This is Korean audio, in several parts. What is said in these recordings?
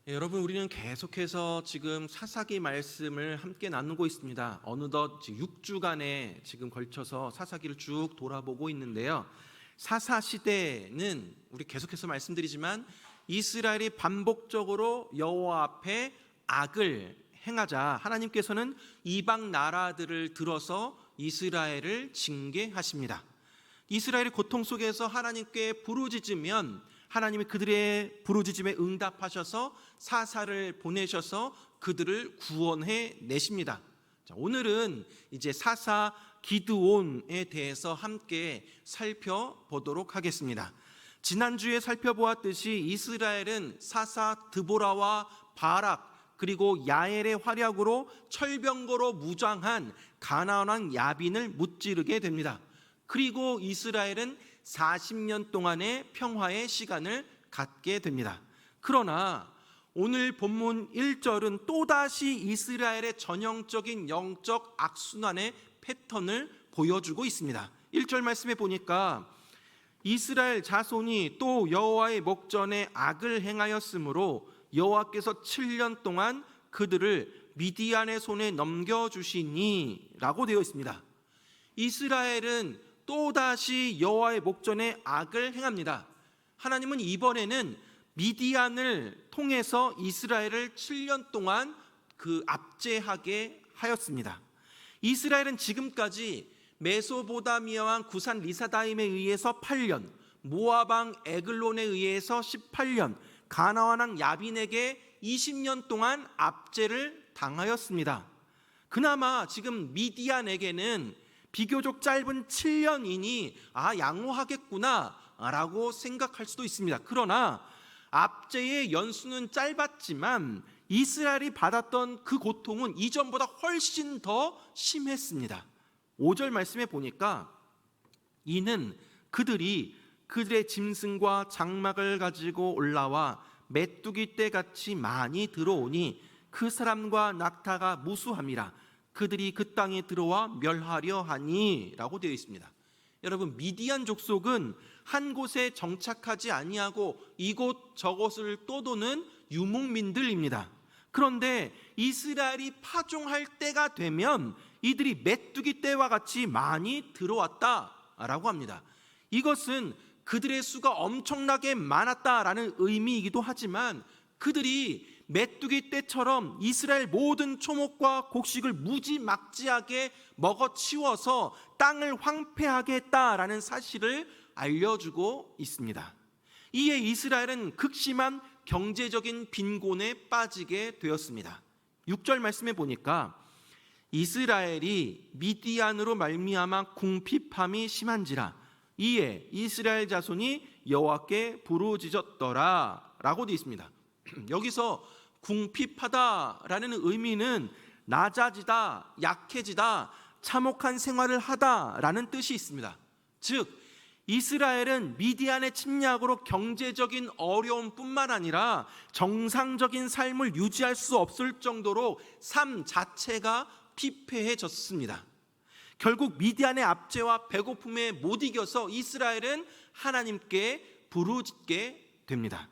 여러분, 우리는 계속해서 지금 사사기 말씀을 함께 나누고 있습니다. 어느덧 6주간에 지금 걸쳐서 사사기를 쭉 돌아보고 있는데요. 사사 시대는 우리 계속해서 말씀드리지만 이스라엘이 반복적으로 여호와 앞에 악을 행하자 하나님께서는 이방 나라들을 들어서 이스라엘을 징계하십니다. 이스라엘의 고통 속에서 하나님께 부르짖으면 하나님이 그들의 부르짖음에 응답하셔서 사사를 보내셔서 그들을 구원해 내십니다. 오늘은 이제 사사 기드온에 대해서 함께 살펴보도록 하겠습니다. 지난주에 살펴보았듯이 이스라엘은 사사 드보라와 바락 그리고 야엘의 활약으로 철병거로 무장한 가나안 왕 야빈을 무찌르게 됩니다. 그리고 이스라엘은 40년 동안의 평화의 시간을 갖게 됩니다. 그러나 오늘 본문 1절은 또다시 이스라엘의 전형적인 영적 악순환의 패턴을 보여주고 있습니다. 1절 말씀에 보니까 이스라엘 자손이 또 여호와의 목전에 악을 행하였으므로 여호와께서 7년 동안 그들을 미디안의 손에 넘겨주시니 라고 되어 있습니다. 이스라엘은 또다시 여호와의 목전에 악을 행합니다. 하나님은 이번에는 미디안을 통해서 이스라엘을 7년 동안 압제하게 하였습니다. 이스라엘은 지금까지 메소보다미아 왕 구산 리사다임에 의해서 8년, 모압 왕 에글론에 의해서 18년, 가나안 왕 야빈에게 20년 동안 압제를 당하였습니다. 그나마 지금 미디안에게는 비교적 짧은 7년이니 양호하겠구나 라고 생각할 수도 있습니다. 그러나 압제의 연수는 짧았지만 이스라엘이 받았던 그 고통은 이전보다 훨씬 더 심했습니다. 5절 말씀에 보니까 이는 그들이 그들의 짐승과 장막을 가지고 올라와 메뚜기 떼같이 많이 들어오니 그 사람과 낙타가 무수함이라 그들이 그 땅에 들어와 멸하려 하니 라고 되어 있습니다. 여러분, 미디안 족속은 한 곳에 정착하지 아니하고 이곳 저곳을 떠도는 유목민들입니다. 그런데 이스라엘이 파종할 때가 되면 이들이 메뚜기 떼와 같이 많이 들어왔다라고 합니다. 이것은 그들의 수가 엄청나게 많았다라는 의미이기도 하지만 그들이 메뚜기 떼처럼 이스라엘 모든 초목과 곡식을 무지막지하게 먹어치워서 땅을 황폐하게 했다라는 사실을 알려주고 있습니다. 이에 이스라엘은 극심한 경제적인 빈곤에 빠지게 되었습니다. 6절 말씀에 보니까 이스라엘이 미디안으로 말미암아 궁핍함이 심한지라 이에 이스라엘 자손이 여호와께 부르짖었더라 라고 되어 있습니다. 여기서 궁핍하다라는 의미는 낮아지다, 약해지다, 참혹한 생활을 하다라는 뜻이 있습니다. 즉 이스라엘은 미디안의 침략으로 경제적인 어려움뿐만 아니라 정상적인 삶을 유지할 수 없을 정도로 삶 자체가 피폐해졌습니다. 결국 미디안의 압제와 배고픔에 못 이겨서 이스라엘은 하나님께 부르짖게 됩니다.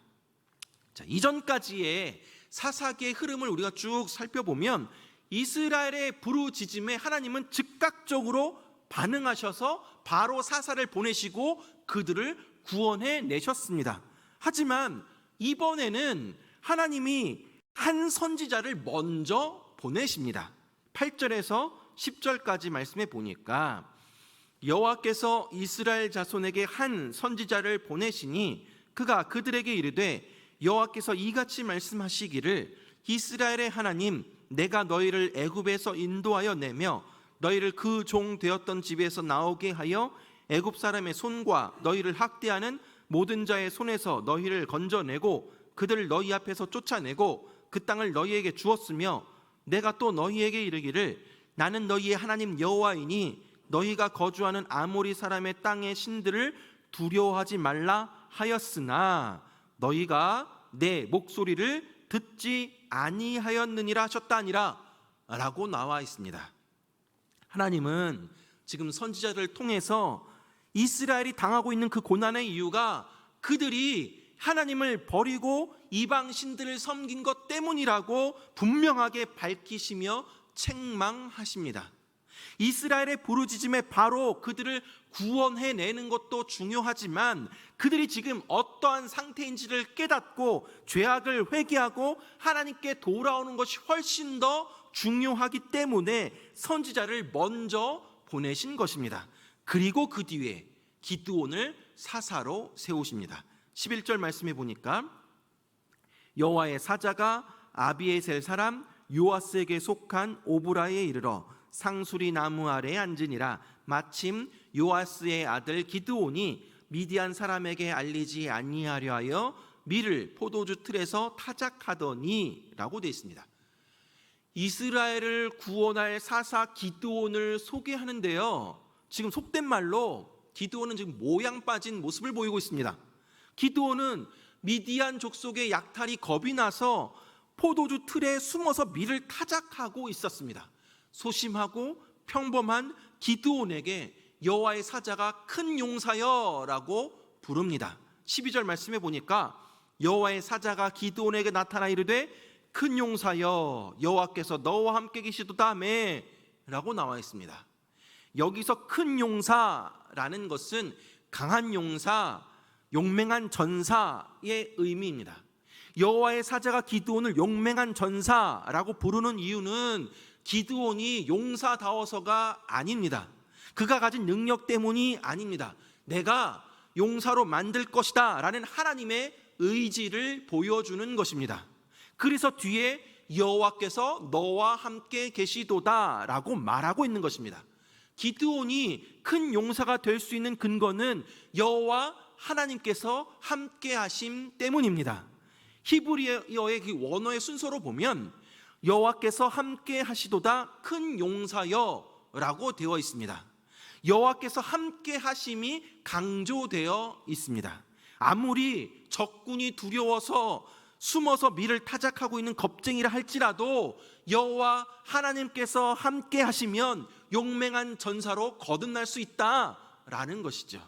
이전까지의 사사기의 흐름을 우리가 쭉 살펴보면 이스라엘의 부르짖음에 하나님은 즉각적으로 반응하셔서 바로 사사를 보내시고 그들을 구원해 내셨습니다. 하지만 이번에는 하나님이 한 선지자를 먼저 보내십니다. 8절에서 10절까지 말씀해 보니까 여호와께서 이스라엘 자손에게 한 선지자를 보내시니 그가 그들에게 이르되 여호와께서 이같이 말씀하시기를 이스라엘의 하나님 내가 너희를 애굽에서 인도하여 내며 너희를 그 종 되었던 집에서 나오게 하여 애굽 사람의 손과 너희를 학대하는 모든 자의 손에서 너희를 건져내고 그들을 너희 앞에서 쫓아내고 그 땅을 너희에게 주었으며 내가 또 너희에게 이르기를 나는 너희의 하나님 여호와이니 너희가 거주하는 아모리 사람의 땅의 신들을 두려워하지 말라 하였으나 너희가 내 목소리를 듣지 아니하였느니라 하셨다니라 라고 나와 있습니다. 하나님은 지금 선지자를 통해서 이스라엘이 당하고 있는 그 고난의 이유가 그들이 하나님을 버리고 이방 신들을 섬긴 것 때문이라고 분명하게 밝히시며 책망하십니다. 이스라엘의 부르짖음에 바로 그들을 구원해내는 것도 중요하지만 그들이 지금 어떠한 상태인지를 깨닫고 죄악을 회개하고 하나님께 돌아오는 것이 훨씬 더 중요하기 때문에 선지자를 먼저 보내신 것입니다. 그리고 그 뒤에 기드온을 사사로 세우십니다. 11절 말씀해 보니까 여호와의 사자가 아비에셀 사람 요아스에게 속한 오브라에 이르러 상수리 나무 아래에 앉으니라. 마침 요아스의 아들 기드온이 미디안 사람에게 알리지 아니하려 하여 밀을 포도주 틀에서 타작하더니 라고 되어 있습니다. 이스라엘을 구원할 사사 기드온을 소개하는데요, 지금 속된 말로 기드온은 지금 모양 빠진 모습을 보이고 있습니다. 기드온은 미디안 족속의 약탈이 겁이 나서 포도주 틀에 숨어서 밀을 타작하고 있었습니다. 소심하고 평범한 기드온에게 여호와의 사자가 큰 용사여라고 부릅니다. 12절 말씀해 보니까 여호와의 사자가 기드온에게 나타나 이르되 큰 용사여 여호와께서 너와 함께 계시도다메 라고 나와 있습니다. 여기서 큰 용사라는 것은 강한 용사, 용맹한 전사의 의미입니다. 여호와의 사자가 기드온을 용맹한 전사라고 부르는 이유는 기드온이 용사다워서가 아닙니다. 그가 가진 능력 때문이 아닙니다. 내가 용사로 만들 것이다 라는 하나님의 의지를 보여주는 것입니다. 그래서 뒤에 여호와께서 너와 함께 계시도다 라고 말하고 있는 것입니다. 기드온이 큰 용사가 될 수 있는 근거는 여호와 하나님께서 함께 하심 때문입니다. 히브리어의 그 원어의 순서로 보면 여호와께서 함께 하시도다 큰 용사여 라고 되어 있습니다. 여호와께서 함께 하심이 강조되어 있습니다. 아무리 적군이 두려워서 숨어서 밀을 타작하고 있는 겁쟁이라 할지라도 여호와 하나님께서 함께 하시면 용맹한 전사로 거듭날 수 있다라는 것이죠.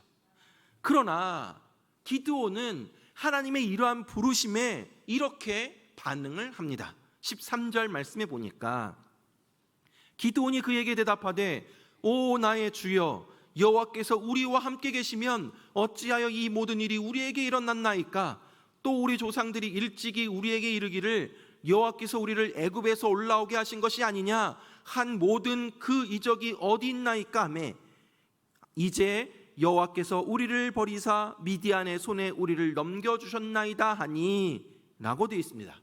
그러나 기드온은 하나님의 이러한 부르심에 이렇게 반응을 합니다. 13절 말씀해 보니까 기드온이 그에게 대답하되 오 나의 주여 여호와께서 우리와 함께 계시면 어찌하여 이 모든 일이 우리에게 일어났나이까? 또 우리 조상들이 일찍이 우리에게 이르기를 여호와께서 우리를 애굽에서 올라오게 하신 것이 아니냐 한 모든 그 이적이 어디 있나이까 하매 이제 여호와께서 우리를 버리사 미디안의 손에 우리를 넘겨주셨나이다 하니 라고 되어 있습니다.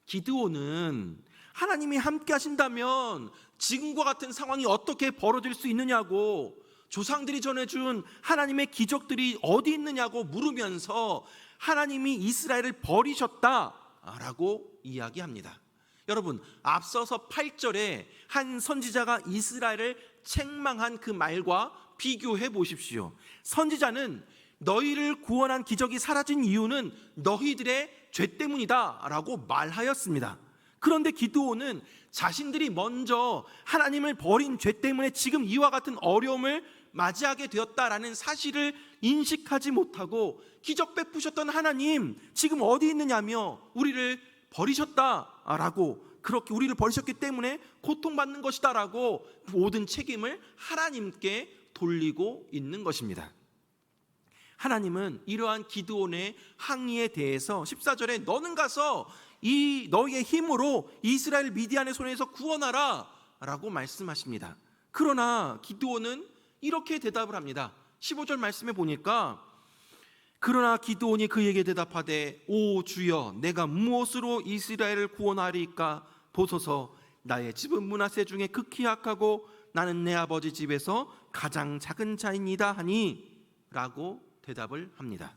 기드온은 하나님이 함께 하신다면 지금과 같은 상황이 어떻게 벌어질 수 있느냐고, 조상들이 전해준 하나님의 기적들이 어디 있느냐고 물으면서 하나님이 이스라엘을 버리셨다라고 이야기합니다. 여러분, 앞서서 8절에 한 선지자가 이스라엘을 책망한 그 말과 비교해 보십시오. 선지자는 너희를 구원한 기적이 사라진 이유는 너희들의 죄 때문이다 라고 말하였습니다. 그런데 기드온은 자신들이 먼저 하나님을 버린 죄 때문에 지금 이와 같은 어려움을 맞이하게 되었다라는 사실을 인식하지 못하고 기적 베푸셨던 하나님 지금 어디 있느냐며 우리를 버리셨다라고, 그렇게 우리를 버리셨기 때문에 고통받는 것이다라고 모든 책임을 하나님께 돌리고 있는 것입니다. 하나님은 이러한 기드온의 항의에 대해서 14절에 너는 가서 이 너희의 힘으로 이스라엘 미디안의 손에서 구원하라 라고 말씀하십니다. 그러나 기드온은 이렇게 대답을 합니다. 15절 말씀에 보니까 그러나 기드온이 그에게 대답하되 오 주여 내가 무엇으로 이스라엘을 구원하리까? 보소서 나의 집은 므낫세 중에 극히 약하고 나는 내 아버지 집에서 가장 작은 자이니이다 하니 라고 대답을 합니다.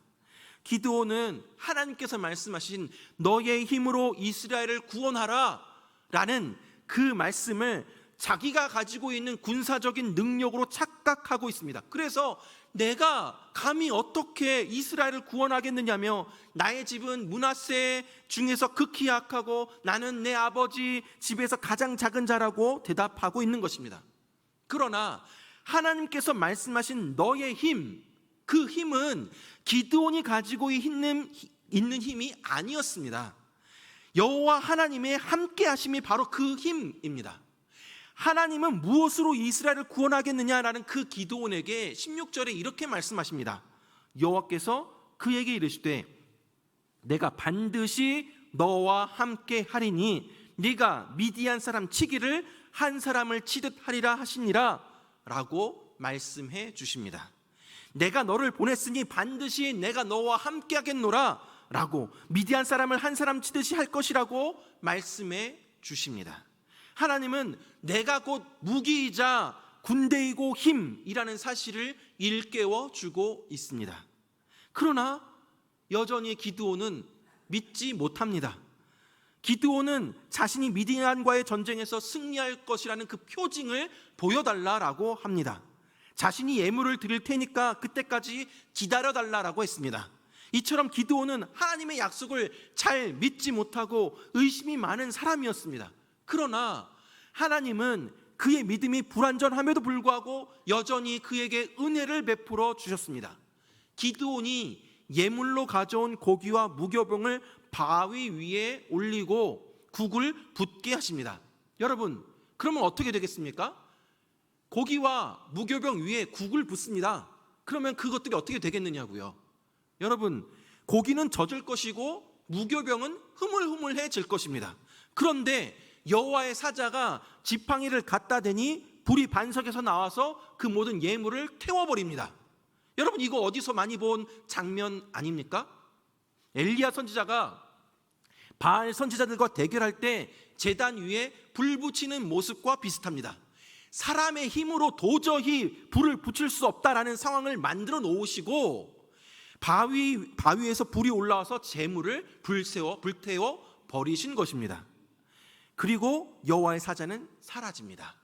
기드온은 하나님께서 말씀하신 너의 힘으로 이스라엘을 구원하라 라는 그 말씀을 자기가 가지고 있는 군사적인 능력으로 착각하고 있습니다. 그래서 내가 감히 어떻게 이스라엘을 구원하겠느냐며 나의 집은 므낫세 중에서 극히 약하고 나는 내 아버지 집에서 가장 작은 자라고 대답하고 있는 것입니다. 그러나 하나님께서 말씀하신 너의 힘, 그 힘은 기드온이 가지고 있는 힘이 아니었습니다. 여호와 하나님의 함께 하심이 바로 그 힘입니다. 하나님은 무엇으로 이스라엘을 구원하겠느냐라는 그 기드온에게 16절에 이렇게 말씀하십니다. 여호와께서 그에게 이르시되 내가 반드시 너와 함께 하리니 네가 미디안 사람 치기를 한 사람을 치듯 하리라 하시니라 라고 말씀해 주십니다. 내가 너를 보냈으니 반드시 내가 너와 함께 하겠노라 라고, 미디안 사람을 한 사람 치듯이 할 것이라고 말씀해 주십니다. 하나님은 내가 곧 무기이자 군대이고 힘이라는 사실을 일깨워 주고 있습니다. 그러나 여전히 기드온은 믿지 못합니다. 기드온은 자신이 미디안과의 전쟁에서 승리할 것이라는 그 표징을 보여달라고 합니다. 자신이 예물을 드릴 테니까 그때까지 기다려달라고 했습니다. 이처럼 기드온은 하나님의 약속을 잘 믿지 못하고 의심이 많은 사람이었습니다. 그러나 하나님은 그의 믿음이 불완전함에도 불구하고 여전히 그에게 은혜를 베풀어 주셨습니다. 기드온이 예물로 가져온 고기와 무교병을 바위 위에 올리고 국을 붓게 하십니다. 여러분, 그러면 어떻게 되겠습니까? 고기와 무교병 위에 국을 붓습니다. 그러면 그것들이 어떻게 되겠느냐고요. 여러분, 고기는 젖을 것이고 무교병은 흐물흐물해질 것입니다. 그런데 여호와의 사자가 지팡이를 갖다 대니 불이 반석에서 나와서 그 모든 예물을 태워버립니다. 여러분, 이거 어디서 많이 본 장면 아닙니까? 엘리야 선지자가 바알 선지자들과 대결할 때 제단 위에 불 붙이는 모습과 비슷합니다. 사람의 힘으로 도저히 불을 붙일 수 없다라는 상황을 만들어 놓으시고 바위에서 불이 올라와서 재물을 불태워 버리신 것입니다. 그리고 여호와의 사자는 사라집니다.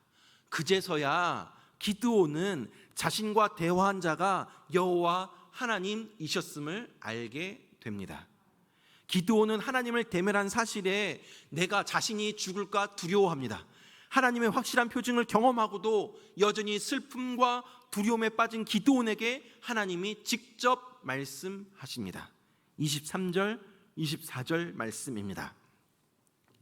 그제서야 기드온은 자신과 대화한 자가 여호와 하나님이셨음을 알게 됩니다. 기드온은 하나님을 대면한 사실에 내가 자신이 죽을까 두려워합니다. 하나님의 확실한 표징을 경험하고도 여전히 슬픔과 두려움에 빠진 기드온에게 하나님이 직접 말씀하십니다. 23절, 24절 말씀입니다.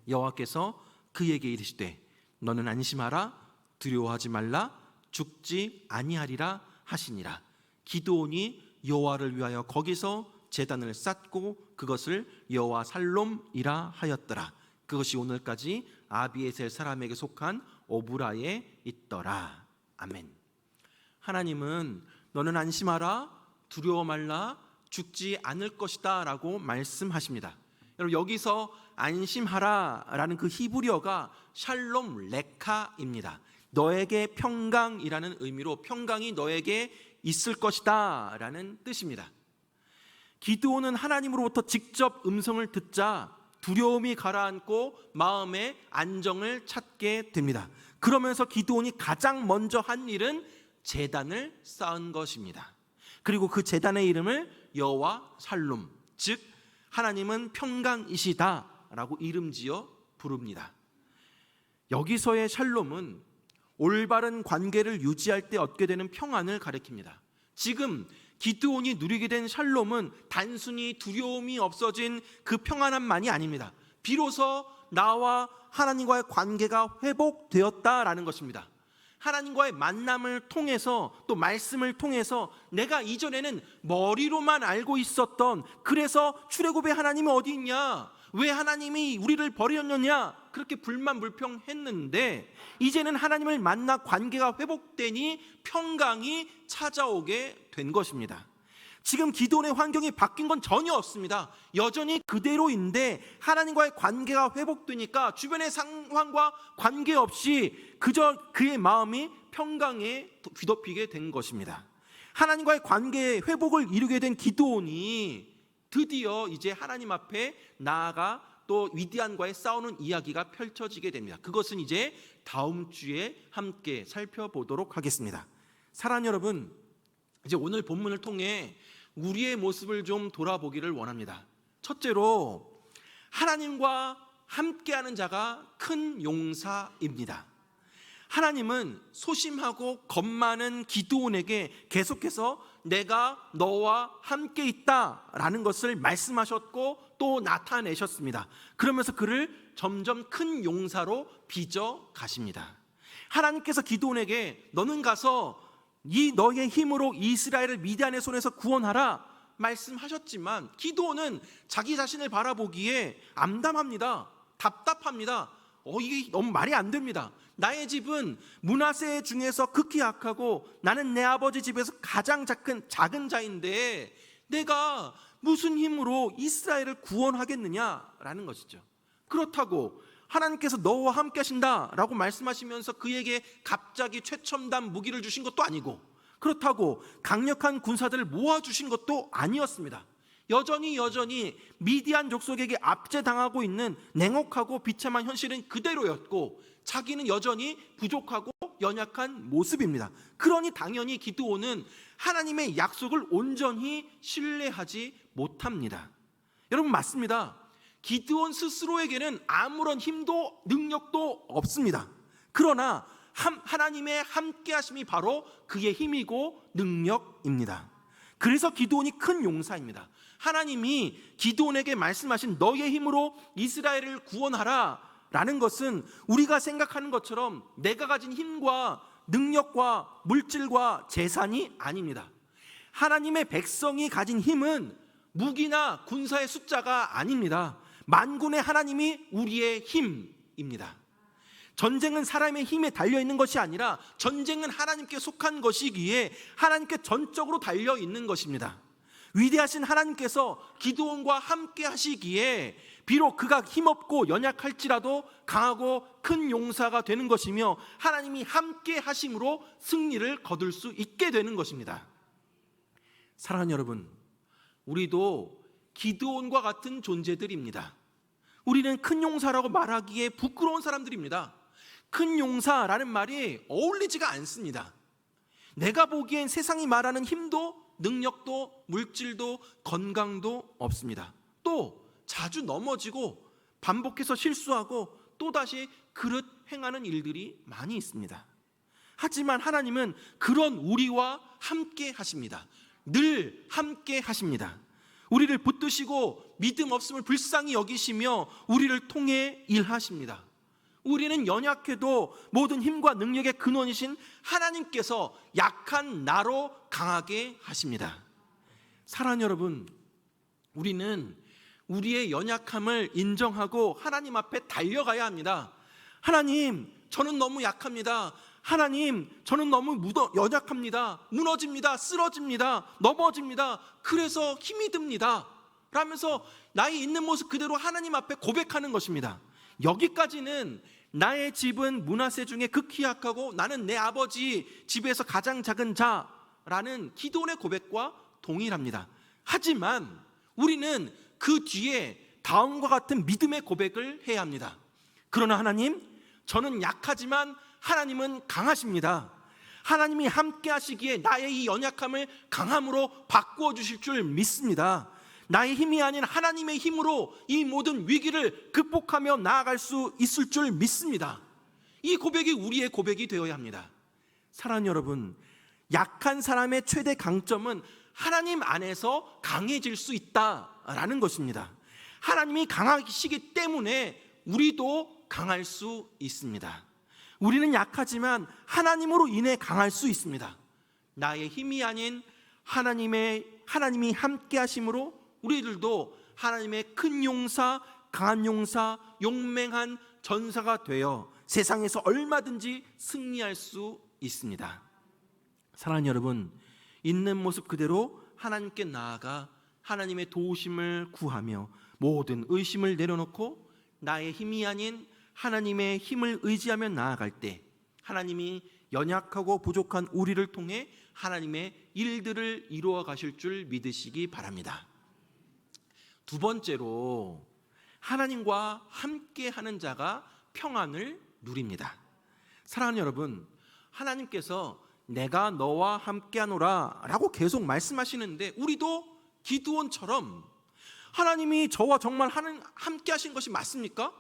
여호와께서 그에게 이르시되 너는 안심하라, 두려워하지 말라, 죽지 아니하리라 하시니라. 기드온이 여호와를 위하여 거기서 제단을 쌓고 그것을 여호와 살롬이라 하였더라. 그것이 오늘까지 아비에셀 사람에게 속한 오브라에 있더라. 아멘. 하나님은 너는 안심하라, 두려워 말라, 죽지 않을 것이다 라고 말씀하십니다. 여러분, 여기서 안심하라 라는 그 히브리어가 샬롬 레카입니다. 너에게 평강이라는 의미로 평강이 너에게 있을 것이다 라는 뜻입니다. 기드온은 하나님으로부터 직접 음성을 듣자 두려움이 가라앉고 마음의 안정을 찾게 됩니다. 그러면서 기드온이 가장 먼저 한 일은 제단을 쌓은 것입니다. 그리고 그 제단의 이름을 여호와 살롬, 즉 하나님은 평강이시다 라고 이름지어 부릅니다. 여기서의 샬롬은 올바른 관계를 유지할 때 얻게 되는 평안을 가리킵니다. 지금 기드온이 누리게 된 샬롬은 단순히 두려움이 없어진 그 평안함만이 아닙니다. 비로소 나와 하나님과의 관계가 회복되었다라는 것입니다. 하나님과의 만남을 통해서, 또 말씀을 통해서 내가 이전에는 머리로만 알고 있었던, 그래서 출애굽의 하나님은 어디 있냐, 왜 하나님이 우리를 버렸느냐, 그렇게 불만불평했는데 이제는 하나님을 만나 관계가 회복되니 평강이 찾아오게 된 것입니다. 지금 기드온의 환경이 바뀐 건 전혀 없습니다. 여전히 그대로인데 하나님과의 관계가 회복되니까 주변의 상황과 관계없이 그저 그의 마음이 평강에 뒤덮이게 된 것입니다. 하나님과의 관계의 회복을 이루게 된 기드온이 드디어 이제 하나님 앞에 나아가 또 미디안과의 싸우는 이야기가 펼쳐지게 됩니다. 그것은 이제 다음 주에 함께 살펴보도록 하겠습니다. 사랑하는 여러분, 이제 오늘 본문을 통해 우리의 모습을 좀 돌아보기를 원합니다. 첫째로, 하나님과 함께하는 자가 큰 용사입니다. 하나님은 소심하고 겁 많은 기드온에게 계속해서 내가 너와 함께 있다라는 것을 말씀하셨고 또 나타내셨습니다. 그러면서 그를 점점 큰 용사로 빚어 가십니다. 하나님께서 기드온에게 너는 가서 이 너의 힘으로 이스라엘을 미디안의 손에서 구원하라 말씀하셨지만 기드온은 자기 자신을 바라보기에 암담합니다. 답답합니다. 이게 너무 말이 안 됩니다. 나의 집은 므낫세 중에서 극히 약하고 나는 내 아버지 집에서 가장 작은 자인데 내가 무슨 힘으로 이스라엘을 구원하겠느냐라는 것이죠. 그렇다고 하나님께서 너와 함께 하신다라고 말씀하시면서 그에게 갑자기 최첨단 무기를 주신 것도 아니고, 그렇다고 강력한 군사들을 모아주신 것도 아니었습니다. 여전히 미디안 족속에게 압제당하고 있는 냉혹하고 비참한 현실은 그대로였고 자기는 여전히 부족하고 연약한 모습입니다. 그러니 당연히 기드온은 하나님의 약속을 온전히 신뢰하지 못합니다. 여러분, 맞습니다. 기드온 스스로에게는 아무런 힘도 능력도 없습니다. 그러나 하나님의 함께하심이 바로 그의 힘이고 능력입니다. 그래서 기드온이 큰 용사입니다. 하나님이 기드온에게 말씀하신 너의 힘으로 이스라엘을 구원하라 라는 것은 우리가 생각하는 것처럼 내가 가진 힘과 능력과 물질과 재산이 아닙니다. 하나님의 백성이 가진 힘은 무기나 군사의 숫자가 아닙니다. 만군의 하나님이 우리의 힘입니다. 전쟁은 사람의 힘에 달려있는 것이 아니라 전쟁은 하나님께 속한 것이기에 하나님께 전적으로 달려있는 것입니다. 위대하신 하나님께서 기드온과 함께 하시기에 비록 그가 힘없고 연약할지라도 강하고 큰 용사가 되는 것이며 하나님이 함께 하심으로 승리를 거둘 수 있게 되는 것입니다. 사랑하는 여러분, 우리도 기드온과 같은 존재들입니다. 우리는 큰 용사라고 말하기에 부끄러운 사람들입니다. 큰 용사라는 말이 어울리지가 않습니다. 내가 보기엔 세상이 말하는 힘도 능력도 물질도 건강도 없습니다. 또 자주 넘어지고 반복해서 실수하고 또다시 그릇 행하는 일들이 많이 있습니다. 하지만 하나님은 그런 우리와 함께 하십니다. 늘 함께 하십니다. 우리를 붙드시고 믿음 없음을 불쌍히 여기시며 우리를 통해 일하십니다. 우리는 연약해도 모든 힘과 능력의 근원이신 하나님께서 약한 나로 강하게 하십니다. 사랑하는 여러분, 우리는 우리의 연약함을 인정하고 하나님 앞에 달려가야 합니다. 하나님, 저는 너무 약합니다. 하나님, 저는 너무 연약합니다. 무너집니다. 쓰러집니다. 넘어집니다. 그래서 힘이 듭니다 라면서 나의 있는 모습 그대로 하나님 앞에 고백하는 것입니다. 여기까지는 나의 집은 므낫세 중에 극히 약하고 나는 내 아버지 집에서 가장 작은 자라는 기드온의 고백과 동일합니다. 하지만 우리는 그 뒤에 다음과 같은 믿음의 고백을 해야 합니다. 그러나 하나님, 저는 약하지만 하나님은 강하십니다. 하나님이 함께 하시기에 나의 이 연약함을 강함으로 바꾸어 주실 줄 믿습니다. 나의 힘이 아닌 하나님의 힘으로 이 모든 위기를 극복하며 나아갈 수 있을 줄 믿습니다. 이 고백이 우리의 고백이 되어야 합니다. 사랑하는 여러분, 약한 사람의 최대 강점은 하나님 안에서 강해질 수 있다라는 것입니다. 하나님이 강하시기 때문에 우리도 강할 수 있습니다. 우리는 약하지만 하나님으로 인해 강할 수 있습니다. 나의 힘이 아닌 하나님이 함께 하심으로 우리들도 하나님의 큰 용사, 강한 용사, 용맹한 전사가 되어 세상에서 얼마든지 승리할 수 있습니다. 사랑하는 여러분, 있는 모습 그대로 하나님께 나아가 하나님의 도우심을 구하며 모든 의심을 내려놓고 나의 힘이 아닌 하나님의 힘을 의지하며 나아갈 때 하나님이 연약하고 부족한 우리를 통해 하나님의 일들을 이루어 가실 줄 믿으시기 바랍니다. 두 번째로, 하나님과 함께하는 자가 평안을 누립니다. 사랑하는 여러분, 하나님께서 내가 너와 함께하노라 라고 계속 말씀하시는데 우리도 기드온처럼 하나님이 저와 정말 함께 하신 것이 맞습니까?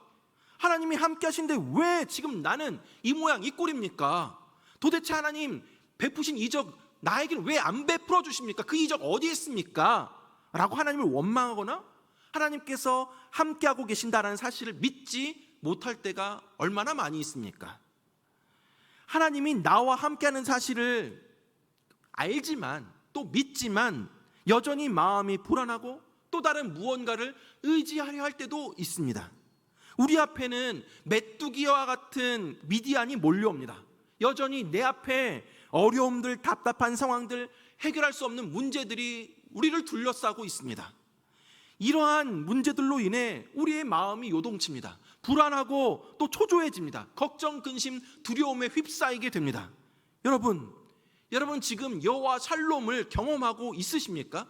하나님이 함께 하시는데 왜 지금 나는 이 모양 이 꼴입니까? 도대체 하나님 베푸신 이적 나에게는 왜 안 베풀어 주십니까? 그 이적 어디에 있습니까? 라고 하나님을 원망하거나 하나님께서 함께하고 계신다는 사실을 믿지 못할 때가 얼마나 많이 있습니까? 하나님이 나와 함께하는 사실을 알지만 또 믿지만 여전히 마음이 불안하고 또 다른 무언가를 의지하려 할 때도 있습니다. 우리 앞에는 메뚜기와 같은 미디안이 몰려옵니다. 여전히 내 앞에 어려움들, 답답한 상황들, 해결할 수 없는 문제들이 우리를 둘러싸고 있습니다. 이러한 문제들로 인해 우리의 마음이 요동칩니다. 불안하고 또 초조해집니다. 걱정, 근심, 두려움에 휩싸이게 됩니다. 여러분 지금 여호와 샬롬을 경험하고 있으십니까?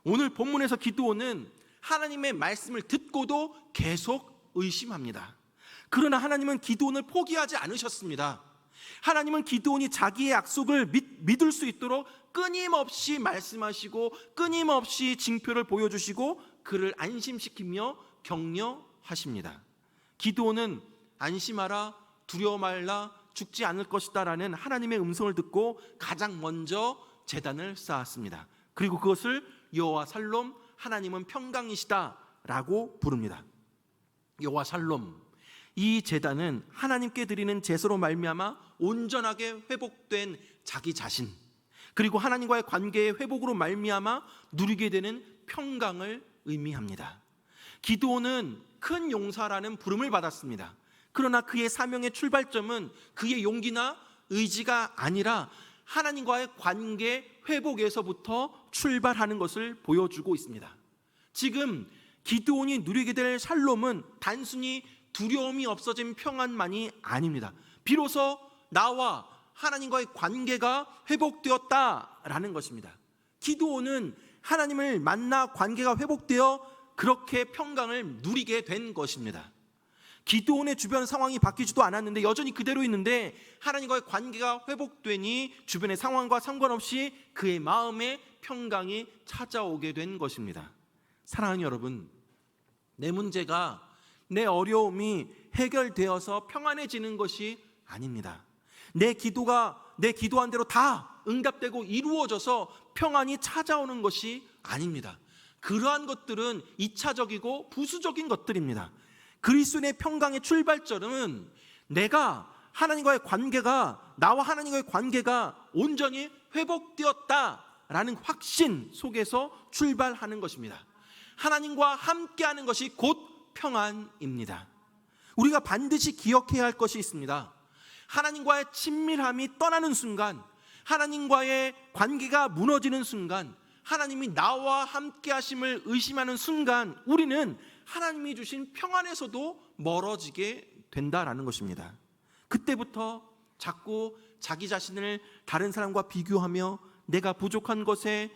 오늘 본문에서 기드온은 하나님의 말씀을 듣고도 계속 의심합니다. 그러나 하나님은 기드온을 포기하지 않으셨습니다. 하나님은 기드온이 자기의 약속을 믿을 수 있도록 끊임없이 말씀하시고 끊임없이 징표를 보여주시고 그를 안심시키며 격려하십니다. 기드온은 안심하라, 두려워 말라, 죽지 않을 것이다 라는 하나님의 음성을 듣고 가장 먼저 제단을 쌓았습니다. 그리고 그것을 여호와 샬롬, 하나님은 평강이시다 라고 부릅니다. 여호와 샬롬, 이 제단은 하나님께 드리는 제사로 말미암아 온전하게 회복된 자기 자신, 그리고 하나님과의 관계의 회복으로 말미암아 누리게 되는 평강을 의미합니다. 기드온은 큰 용사라는 부름을 받았습니다. 그러나 그의 사명의 출발점은 그의 용기나 의지가 아니라 하나님과의 관계 회복에서부터 출발하는 것을 보여주고 있습니다. 지금 기드온이 누리게 될 샬롬은 단순히 두려움이 없어진 평안만이 아닙니다. 비로소 나와 하나님과의 관계가 회복되었다라는 것입니다. 기드온은 하나님을 만나 관계가 회복되어 그렇게 평강을 누리게 된 것입니다. 기드온의 주변 상황이 바뀌지도 않았는데 여전히 그대로 있는데 하나님과의 관계가 회복되니 주변의 상황과 상관없이 그의 마음에 평강이 찾아오게 된 것입니다. 사랑하는 여러분, 내 문제가, 내 어려움이 해결되어서 평안해지는 것이 아닙니다. 내 기도한 대로 다 응답되고 이루어져서 평안이 찾아오는 것이 아닙니다. 그러한 것들은 2차적이고 부수적인 것들입니다. 그리스도인의 평강의 출발점은 내가 하나님과의 관계가, 나와 하나님과의 관계가 온전히 회복되었다라는 확신 속에서 출발하는 것입니다. 하나님과 함께하는 것이 곧 평안입니다. 우리가 반드시 기억해야 할 것이 있습니다. 하나님과의 친밀함이 떠나는 순간, 하나님과의 관계가 무너지는 순간, 하나님이 나와 함께 하심을 의심하는 순간 우리는 하나님이 주신 평안에서도 멀어지게 된다라는 것입니다. 그때부터 자꾸 자기 자신을 다른 사람과 비교하며 내가 부족한 것에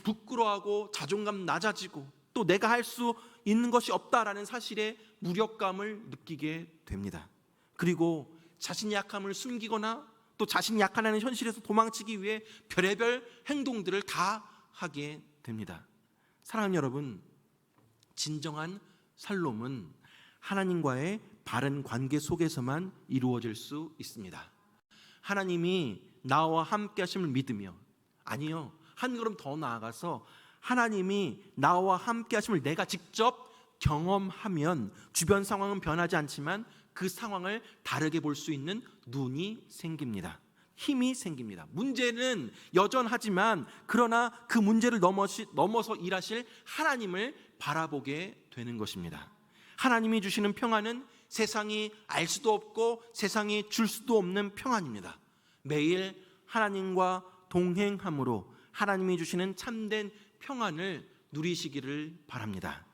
부끄러워하고 자존감 낮아지고 또 내가 할 수 있는 것이 없다라는 사실에 무력감을 느끼게 됩니다. 그리고 자신의 약함을 숨기거나 또 자신이 약하다는 현실에서 도망치기 위해 별의별 행동들을 다 하게 됩니다. 사랑하는 여러분, 진정한 샬롬은 하나님과의 바른 관계 속에서만 이루어질 수 있습니다. 하나님이 나와 함께 하심을 믿으며, 아니요, 한 걸음 더 나아가서 하나님이 나와 함께 하심을 내가 직접 경험하면 주변 상황은 변하지 않지만 그 상황을 다르게 볼 수 있는 눈이 생깁니다. 힘이 생깁니다. 문제는 여전하지만 그러나 그 문제를 넘어서 일하실 하나님을 바라보게 되는 것입니다. 하나님이 주시는 평안은 세상이 알 수도 없고 세상이 줄 수도 없는 평안입니다. 매일 하나님과 동행함으로 하나님이 주시는 참된 평안을 누리시기를 바랍니다.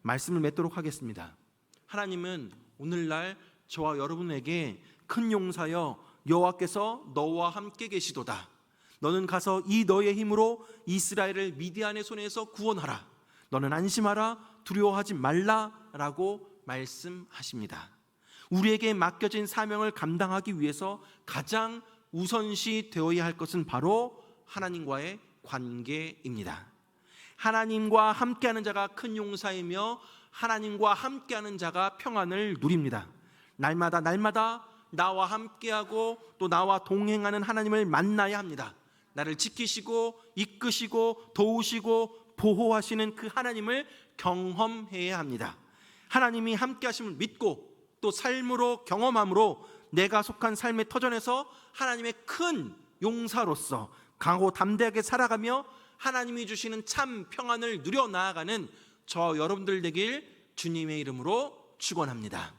말씀을 맺도록 하겠습니다. 하나님은 오늘날 저와 여러분에게 큰 용사여 여호와께서 너와 함께 계시도다. 너는 가서 이 너의 힘으로 이스라엘을 미디안의 손에서 구원하라. 너는 안심하라, 두려워하지 말라라고 말씀하십니다. 우리에게 맡겨진 사명을 감당하기 위해서 가장 우선시 되어야 할 것은 바로 하나님과의 관계입니다. 하나님과 함께하는 자가 큰 용사이며 하나님과 함께하는 자가 평안을 누립니다. 날마다 나와 함께하고 또 나와 동행하는 하나님을 만나야 합니다. 나를 지키시고 이끄시고 도우시고 보호하시는 그 하나님을 경험해야 합니다. 하나님이 함께하심을 믿고 또 삶으로 경험함으로 내가 속한 삶의 터전에서 하나님의 큰 용사로서 강하고 담대하게 살아가며 하나님이 주시는 참 평안을 누려 나아가는 저 여러분들 되길 주님의 이름으로 축원합니다.